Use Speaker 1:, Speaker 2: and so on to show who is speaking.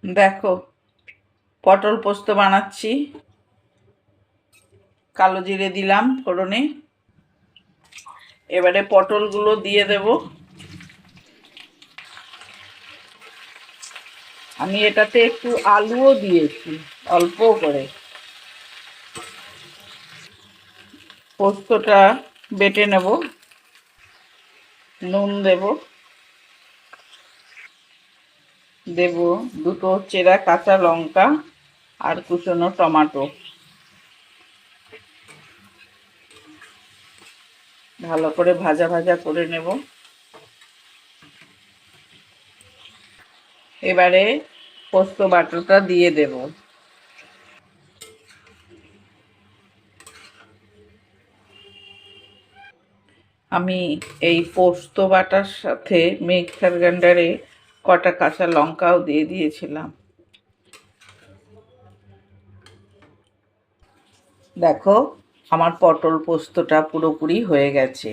Speaker 1: দেখো, পটল পোস্ত বানাচ্ছি। কালো জিরে দিলাম ফোড়নে। এবারে পটলগুলো দিয়ে দেব। আমি এটাতে একটু আলুও দিয়েছি, অল্প করে। পোস্তটা বেটে নেব। নুন দেব, দুটো চেরা কাঁচা লঙ্কা আর কুচনো টমেটো। ভালো করে ভাজা ভাজা করে নেব। এবারে পোস্ত বাটাটা দিয়ে দেব। আমি এই পোস্ত বাটার সাথে মিক্সার গ্রাইন্ডারে কটা কাঁচা লঙ্কাও দিয়ে দিয়েছিলাম। দেখো, আমার পটল পোস্তটা পুরোপুরি হয়ে গেছে।